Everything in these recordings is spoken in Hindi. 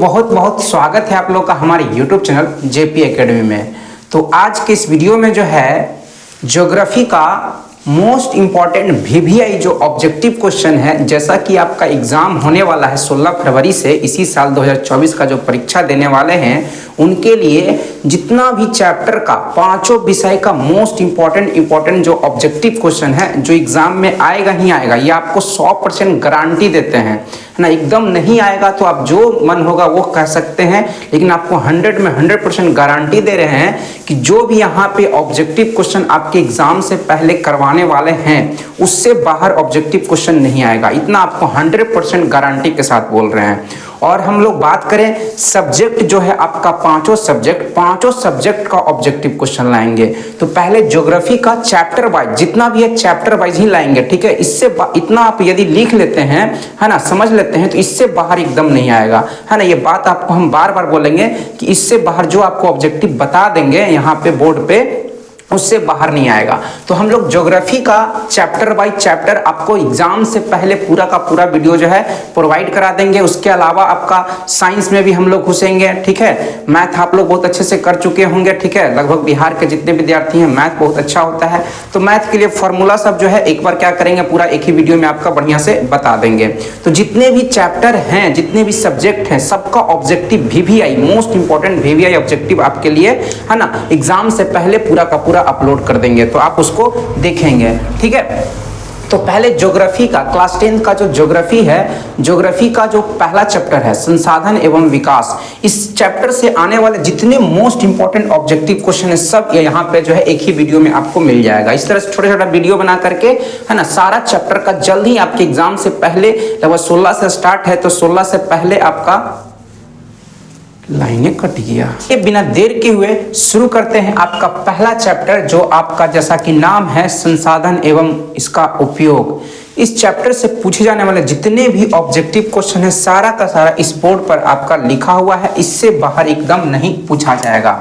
बहुत बहुत स्वागत है आप लोग का हमारे YouTube चैनल जेपी एकेडमी में। तो आज के इस वीडियो में जो है ज्योग्राफी का मोस्ट इम्पॉर्टेंट वीवीआई जो ऑब्जेक्टिव क्वेश्चन है, जैसा कि आपका एग्जाम होने वाला है 16 फरवरी से, इसी साल 2024 का जो परीक्षा देने वाले हैं उनके लिए जितना भी चैप्टर का पांचों विषय का मोस्ट इम्पॉर्टेंट जो ऑब्जेक्टिव क्वेश्चन है जो एग्जाम में आएगा ही आएगा, ये आपको 100% गारंटी देते हैं, है ना। एकदम नहीं आएगा तो आप जो मन होगा वो कह सकते हैं, लेकिन आपको 100 में 100% गारंटी दे रहे हैं कि जो भी यहाँ पे ऑब्जेक्टिव क्वेश्चन आपके एग्जाम से पहले करवाने वाले हैं उससे बाहर ऑब्जेक्टिव क्वेश्चन नहीं आएगा। इतना आपको 100% गारंटी के साथ बोल रहे हैं। और हम लोग बात करें सब्जेक्ट जो है आपका पांचों सब्जेक्ट का ऑब्जेक्टिव क्वेश्चन लाएंगे। तो पहले ज्योग्राफी का चैप्टर वाइज जितना भी है चैप्टर वाइज ही लाएंगे, ठीक है। इससे इतना आप यदि लिख लेते हैं, है ना, समझ लेते हैं, तो इससे बाहर एकदम नहीं आएगा, है ना। ये बात आपको हम बार बार बोलेंगे कि इससे बाहर जो आपको ऑब्जेक्टिव बता देंगे यहाँ पे बोर्ड पे, उससे बाहर नहीं आएगा। तो हम लोग ज्योग्राफी का चैप्टर बाय चैप्टर आपको एग्जाम से पहले पूरा का पूरा वीडियो जो है प्रोवाइड करा देंगे। उसके अलावा आपका साइंस में भी हम लोग घुसेंगे, ठीक है। मैथ आप लोग बहुत अच्छे से कर चुके होंगे, ठीक है। लगभग बिहार के जितने विद्यार्थी हैं मैथ बहुत अच्छा होता है, तो मैथ के लिए फॉर्मूला सब जो है एक बार क्या करेंगे, पूरा एक ही वीडियो में आपका बढ़िया से बता देंगे। तो जितने भी चैप्टर हैं, जितने भी सब्जेक्ट हैं, सबका objective VVI most important VVI objective आपके लिए, है ना, एग्जाम से पहले पूरा का पूरा अपलोड कर देंगे, तो आप उसको देखेंगे, ठीक है। तो पहले ज्योग्राफी का क्लास 10 का जो ज्योग्राफी है, ज्योग्राफी का जो पहला चैप्टर है संसाधन एवं विकास, इस चैप्टर से आने वाले जितने मोस्ट इंपॉर्टेंट ऑब्जेक्टिव क्वेश्चन है सब यहाँ पे जो है एक ही वीडियो में आपको मिल जाएगा। इस तरह से छोटा छोटा वीडियो बना करके, है ना, सारा चैप्टर का जल्द ही आपके एग्जाम से पहले, लगभग 16 से स्टार्ट है तो 16 से पहले आपका लाइनें कट गया। ये बिना देर के हुए शुरू करते हैं आपका पहला चैप्टर, जो आपका जैसा कि नाम है संसाधन एवं इसका उपयोग। इस चैप्टर से पूछे जाने वाले जितने भी ऑब्जेक्टिव क्वेश्चन है सारा का सारा इस बोर्ड पर आपका लिखा हुआ है, इससे बाहर एकदम नहीं पूछा जाएगा।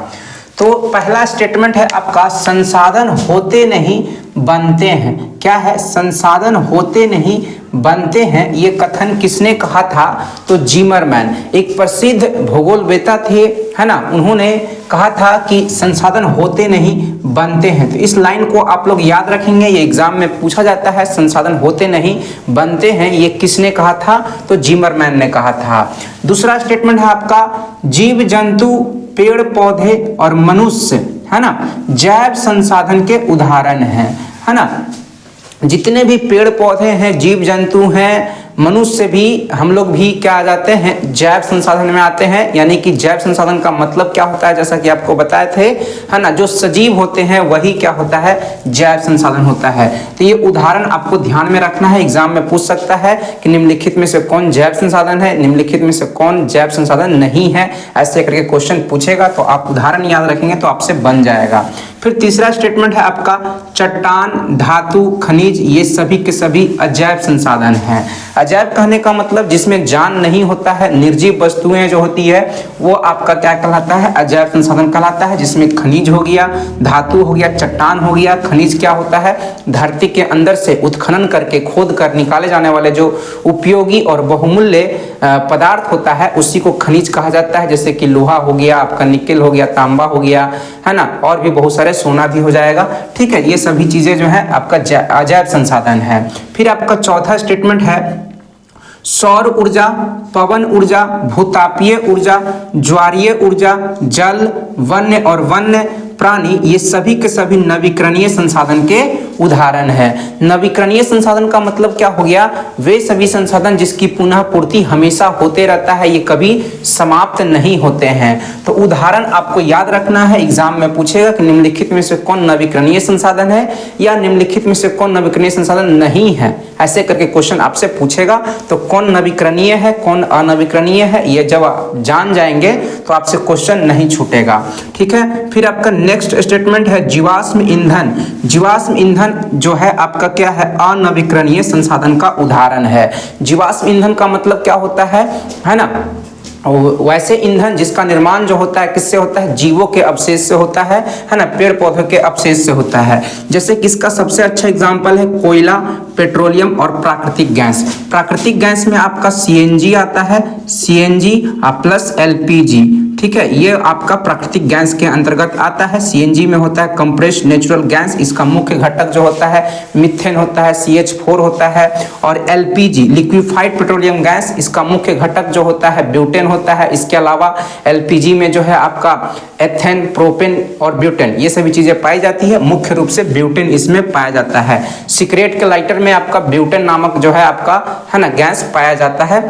तो पहला स्टेटमेंट है आपका संसाधन होते नहीं बनते हैं। क्या है? संसाधन होते नहीं बनते हैं। ये कथन किसने कहा था? तो जिमरमैन, एक प्रसिद्ध भूगोलवेत्ता थे, है ना, उन्होंने कहा था कि संसाधन होते नहीं बनते हैं। तो इस लाइन को आप लोग याद रखेंगे, ये एग्जाम में पूछा जाता है, संसाधन होते नहीं बनते हैं, ये किसने कहा था? तो जिमरमैन ने कहा था। दूसरा स्टेटमेंट है आपका जीव जंतु पेड़ पौधे और मनुष्य, है ना, जैव संसाधन के उदाहरण हैं, है ना। जितने भी पेड़ पौधे हैं, जीव जंतु हैं, मनुष्य भी, हम लोग भी क्या आ जाते हैं, जैव संसाधन में आते हैं। यानी कि जैव संसाधन का मतलब क्या होता है, जैसा कि आपको बताए थे, है ना, जो सजीव होते हैं वही क्या होता है, जैव संसाधन होता है। तो ये उदाहरण आपको ध्यान में रखना है, एग्जाम में पूछ सकता है कि निम्नलिखित में से कौन जैव संसाधन है, निम्नलिखित में से कौन जैव संसाधन नहीं है, ऐसे करके क्वेश्चन पूछेगा। तो आप उदाहरण याद रखेंगे तो आपसे बन जाएगा। फिर तीसरा स्टेटमेंट है आपका चट्टान, धातु, खनिज, ये सभी के सभी अजैव संसाधन हैं। अजैव कहने का मतलब जिसमें जान नहीं होता है, निर्जीव वस्तुएं जो होती है वो आपका क्या कहलाता है, अजैव संसाधन कहलाता है। जिसमें खनिज हो गया, धातु हो गया, चट्टान हो गया। खनिज क्या होता है, धरती के अंदर से उत्खनन करके खोद कर निकाले जाने वाले जो उपयोगी और बहुमूल्य पदार्थ होता है उसी को खनिज कहा जाता है। जैसे कि लोहा हो गया, आपका निकेल हो गया, तांबा हो गया, है ना, और भी बहुत सारे, सोना भी हो जाएगा, ठीक है। ये सभी चीजें जो है आपका अजैव संसाधन है। फिर आपका चौथा स्टेटमेंट है सौर ऊर्जा, पवन ऊर्जा, भूतापीय ऊर्जा, ज्वारीय ऊर्जा, जल, वन्य और वन्य प्राणी, ये सभी के सभी नवीकरणीय संसाधन के उदाहरण है। नवीकरणीय संसाधन का मतलब क्या हो गया, वे सभी संसाधन जिसकी पुनः पूर्ति हमेशा होते रहता है, ये कभी समाप्त नहीं होते हैं। तो उदाहरण आपको याद रखना है, एग्जाम में पूछेगा कि निम्नलिखित में से कौन नवीकरणीय संसाधन है या निम्नलिखित में से कौन नवीकरणीय संसाधन नहीं है, ऐसे करके क्वेश्चन आपसे पूछेगा। तो कौन नवीकरणीय है, कौन अनवीकरणीय है, ये जब आप जान जाएंगे तो आपसे क्वेश्चन नहीं छूटेगा, ठीक है। फिर आपका नेक्स्ट स्टेटमेंट है जीवाश्म ईंधन। जीवाश्म ईंधन जो है आपका क्या है, अनवीकरणीय संसाधन का उदाहरण है। जीवाश्म ईंधन का मतलब क्या होता है ना, और वैसे ईंधन जिसका निर्माण जो होता है किससे होता है, जीवों के अवशेष से होता है ना, पेड़ पौधों के अवशेष से होता है। जैसे कि इसका सबसे अच्छा एग्जांपल है कोयला, पेट्रोलियम और प्राकृतिक गैस। प्राकृतिक गैस में आपका सीएनजी आता है, सीएनजी प्लस एलपीजी, ठीक है, ये आपका प्राकृतिक गैस के अंतर्गत आता है। सीएनजी में होता है कंप्रेस्ड नेचुरल गैस, इसका मुख्य घटक जो होता है मीथेन होता है, CH4 होता है। और एलपीजी लिक्विफाइड पेट्रोलियम गैस, इसका मुख्य घटक जो होता है ब्यूटेन होता है। इसके अलावा एलपीजी में जो है आपका एथेन, प्रोपेन और ब्यूटेन, ये सभी चीजें पाई जाती है। मुख्य रूप से ब्यूटेन इसमें पाया जाता है। सिगरेट के लाइटर में आपका ब्यूटेन नामक जो है आपका है ना गैस पाया जाता है,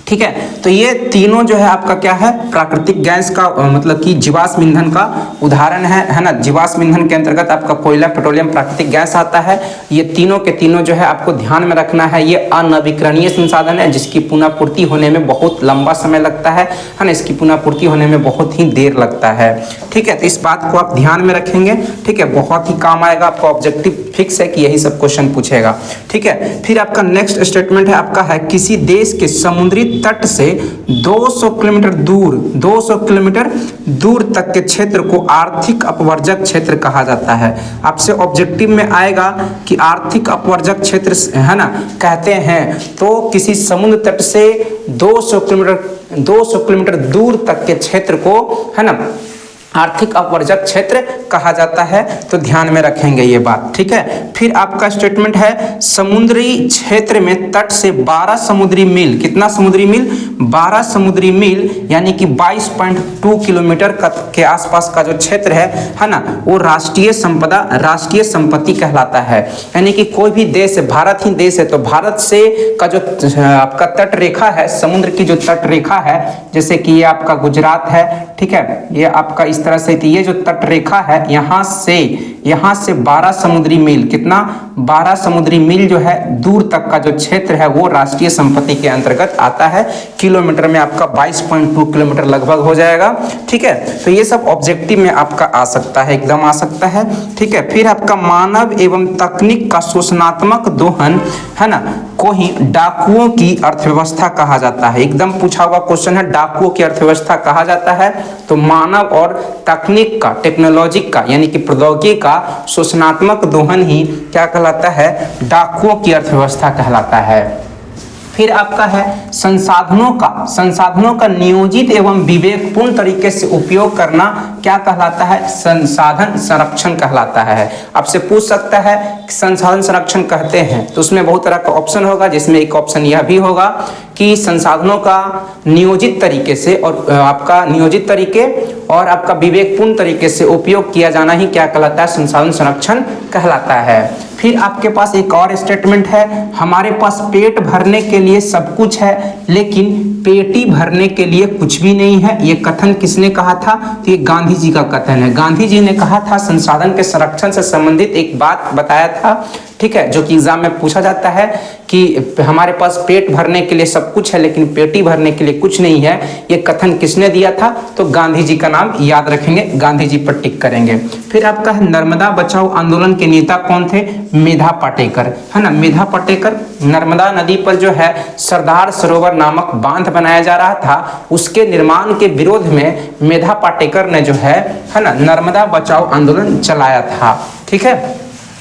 ठीक है। तो ये तीनों जो है आपका क्या है, प्राकृतिक गैस का मतलब कि जीवाश्म ईंधन का उदाहरण है ना। जीवाश्म ईंधन के अंतर्गत आपका कोयला, पेट्रोलियम, प्राकृतिक गैस आता है। ये तीनों के तीनों जो है आपको ध्यान में रखना है, ये अनवीकरणीय संसाधन है जिसकी पुनःपूर्ति होने में बहुत लंबा समय लगता है ना, इसकी पुनःपूर्ति होने में बहुत ही देर लगता है, ठीक है। तो इस बात को आप ध्यान में रखेंगे, ठीक है, बहुत ही काम आएगा आपको। ऑब्जेक्टिव फिक्स है कि यही सब क्वेश्चन पूछेगा, ठीक है। फिर आपका नेक्स्ट स्टेटमेंट है आपका है किसी देश के समुद्री तट से 200 किलोमीटर दूर 200 किलोमीटर दूर तक के क्षेत्र को आर्थिक अपवर्जक क्षेत्र कहा जाता है। आपसे ऑब्जेक्टिव में आएगा कि आर्थिक अपवर्जक क्षेत्र है ना कहते हैं, तो किसी समुद्र तट से 200 किलोमीटर दूर तक के क्षेत्र को है ना आर्थिक अपवर्जक क्षेत्र कहा जाता है। तो ध्यान में रखेंगे ये बात, ठीक है। फिर आपका स्टेटमेंट है समुद्री क्षेत्र में तट से 12 समुद्री मील, कितना समुद्री मील, 12 समुद्री मील यानी कि 22.2 किलोमीटर के आसपास का जो क्षेत्र है ना, वो राष्ट्रीय संपदा, राष्ट्रीय संपत्ति कहलाता है। यानी कि कोई भी देश है, भारत ही देश है, तो भारत से का जो आपका तट रेखा है, समुद्र की जो तट रेखा है, जैसे कि ये आपका गुजरात है, ठीक है, ये आपका इस तरह से, ये जो तट रेखा है यहाँ से 12 समुद्री मील, कितना 12 समुद्री मील जो है दूर तक का जो क्षेत्र है वो राष्ट्रीय संपत्ति के अंतर्गत आता है। किलोमीटर में आपका 22.2 किलोमीटर लगभग हो जाएगा, ठीक है। तो ये सब ऑब्जेक्टिव में आपका आ सकता है, एकदम आ सकता है, ठीक है। फिर आपका मानव एवं तकनीक का शोषणात्मक दोहन है ना को ही डाकुओं की अर्थव्यवस्था कहा जाता है। एकदम पूछा हुआ क्वेश्चन है, डाकुओं की अर्थव्यवस्था कहा जाता है। तो मानव और तकनीक का, टेक्नोलॉजी का यानी कि प्रौद्योगिकी का शोषणात्मक दोहन ही क्या कहलाता है, डाकुओं की अर्थव्यवस्था कहलाता है। फिर आपका है संसाधनों का नियोजित एवं विवेकपूर्ण तरीके से उपयोग करना क्या कहलाता है, संसाधन संरक्षण कहलाता है। आपसे पूछ सकता है कि संसाधन संरक्षण कहते हैं, तो उसमें बहुत तरह का ऑप्शन होगा, जिसमें एक ऑप्शन यह भी होगा कि संसाधनों का नियोजित तरीके से और आपका नियोजित तरीके और आपका विवेकपूर्ण तरीके से उपयोग किया जाना ही क्या कहलाता है, संसाधन संरक्षण कहलाता है। फिर आपके पास एक और स्टेटमेंट है, हमारे पास पेट भरने के लिए सब कुछ है लेकिन पेटी भरने के लिए कुछ भी नहीं है। ये कथन किसने कहा था, तो ये गांधी जी का कथन है। गांधी जी ने कहा था, संसाधन के संरक्षण से संबंधित एक बात बताया था, ठीक है, जो कि एग्जाम में पूछा जाता है कि हमारे पास पेट भरने के लिए सब कुछ है लेकिन पेटी भरने के लिए कुछ नहीं है। ये कथन किसने दिया था, तो गांधी जी का नाम याद रखेंगे, गांधी जी पर टिक करेंगे। फिर आपका है नर्मदा बचाओ आंदोलन के नेता कौन थे, मेधा पाटेकर, है ना, मेधा पाटेकर। नर्मदा नदी पर जो है सरदार सरोवर नामक बांध बनाया जा रहा था, उसके निर्माण के विरोध में मेधा पाटेकर ने जो है ना नर्मदा बचाओ आंदोलन चलाया था, ठीक है।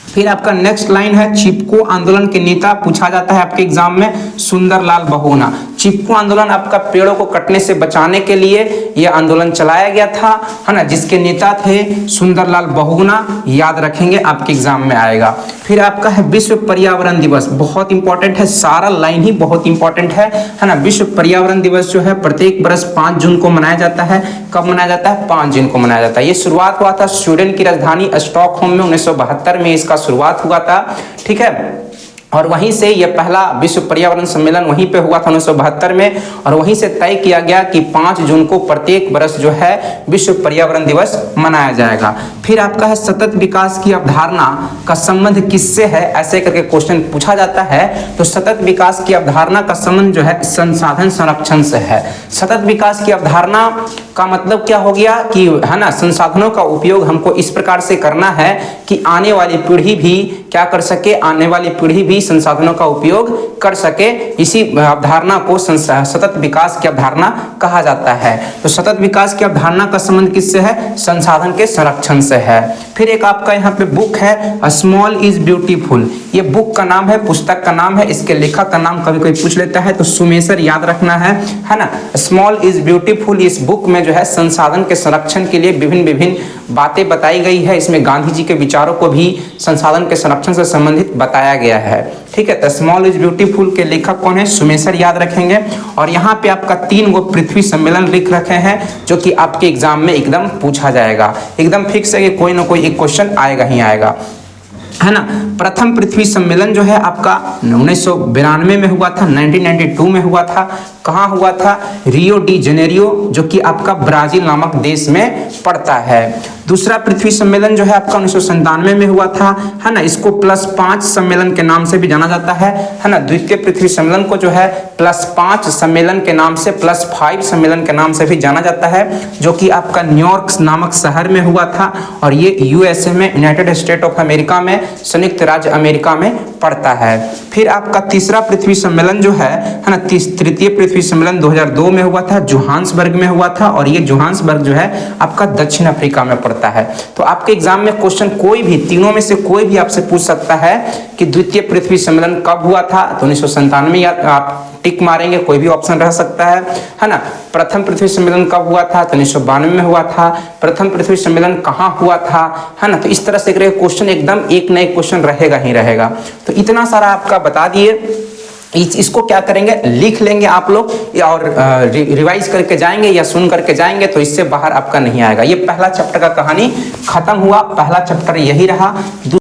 फिर आपका नेक्स्ट लाइन है, चिपको आंदोलन के नेता पूछा जाता है आपके एग्जाम में, सुंदरलाल बहुगुणा। चिपको आंदोलन आपका पेड़ों को कटने से बचाने के लिए यह आंदोलन चलाया गया था, है ना, जिसके नेता थे सुंदरलाल बहुगुणा, याद रखेंगे, आपके एग्जाम में आएगा। फिर आपका है विश्व पर्यावरण दिवस, बहुत इंपॉर्टेंट है, सारा लाइन ही बहुत इंपॉर्टेंट है ना। विश्व पर्यावरण दिवस जो है प्रत्येक वर्ष 5 जून को मनाया जाता है। कब मनाया जाता है, 5 जून को मनाया जाता है। ये शुरुआत हुआ था स्वीडन की राजधानी स्टॉकहोम में 1972 में इसका शुरुआत हुआ था, ठीक है। और वहीं से यह पहला विश्व पर्यावरण सम्मेलन वहीं पे हुआ था 1972 में, और वहीं से तय किया गया कि 5 जून को प्रत्येक वर्ष जो है विश्व पर्यावरण दिवस मनाया जाएगा। फिर आपका है सतत विकास की अवधारणा का संबंध किससे है, ऐसे करके क्वेश्चन पूछा जाता है। तो सतत विकास की अवधारणा का संबंध जो है संसाधन संरक्षण से है। सतत विकास की अवधारणा का मतलब क्या हो गया कि है ना, संसाधनों का उपयोग हमको इस प्रकार से करना है कि आने वाली पीढ़ी भी क्या कर सके, आने वाली पीढ़ी भी संसाधनों का उपयोग कर सके। इसी अवधारणा को सतत विकास की अवधारणा कहा जाता है। तो सतत विकास की अवधारणा का संबंध किससे है? संसाधन के संरक्षण से है। फिर एक आपका यहाँ पे बुक है स्मॉल इज ब्यूटीफुल। ये बुक का नाम है, पुस्तक का नाम है, इसके लेखक का नाम कभी कोई पूछ लेता है तो सुमेशर याद रखना है ना। स्मॉल इज ब्यूटीफुल, इस बुक में जो है संसाधन के संरक्षण के लिए विभिन्न विभिन्न बातें बताई गई है। इसमें गांधी जी के विचारों को भी संसाधन के संरक्षण से संबंधित बताया गया है। ठीक है, तो स्मॉल इज ब्यूटीफुल के लेखक कौन है? सुमेशर याद रखेंगे। और यहाँ पे आपका 3 गो पृथ्वी सम्मेलन लिख रखे हैं जो कि आपके एग्जाम में एकदम पूछा जाएगा, एकदम फिक्स है कि कोई ना कोई एक क्वेश्चन आएगा ही आएगा, है ना। प्रथम पृथ्वी सम्मेलन जो है आपका 1992 में हुआ था, 1992 में हुआ था। कहाँ हुआ था? रियो डी जेनेरियो, जो कि आपका ब्राजील नामक देश में पड़ता है। दूसरा पृथ्वी सम्मेलन जो है आपका 1997 में हुआ था, है ना। इसको +5 सम्मेलन के नाम से भी जाना जाता है ना। द्वितीय पृथ्वी सम्मेलन को जो है +5 सम्मेलन के नाम से, +5 सम्मेलन के नाम से भी जाना जाता है, जो कि आपका न्यूयॉर्क नामक शहर में हुआ था। और ये यूएसए में, यूनाइटेड स्टेट ऑफ अमेरिका में, संयुक्त राज्य अमेरिका में पड़ता है। फिर आपका तीसरा पृथ्वी सम्मेलन जो है ना, तृतीय पृथ्वी सम्मेलन 2002 में हुआ था, जोहान्सबर्ग में हुआ था। और ये जोहान्सबर्ग जो है आपका दक्षिण अफ्रीका में पड़ता है। तो आपके एग्जाम में क्वेश्चन कोई भी, तीनों में से कोई भी आपसे पूछ सकता है कि द्वितीय पृथ्वी सम्मेलन कब हुआ था, तो 1997 आप टिक मारेंगे, कोई भी ऑप्शन रह सकता है ना। प्रथम पृथ्वी सम्मेलन कब हुआ था, तो 1992 में हुआ था। प्रथम पृथ्वी सम्मेलन कहाँ हुआ था, है ना। तो इस तरह से क्वेश्चन एकदम एक न एक क्वेश्चन रहेगा ही रहेगा। तो इतना सारा आपका बता दिए। इसको क्या करेंगे, लिख लेंगे आप लोग और रिवाइज करके जाएंगे या सुन करके जाएंगे, तो इससे बाहर आपका नहीं आएगा। ये पहला चैप्टर का कहानी खत्म हुआ, पहला चैप्टर यही रहा।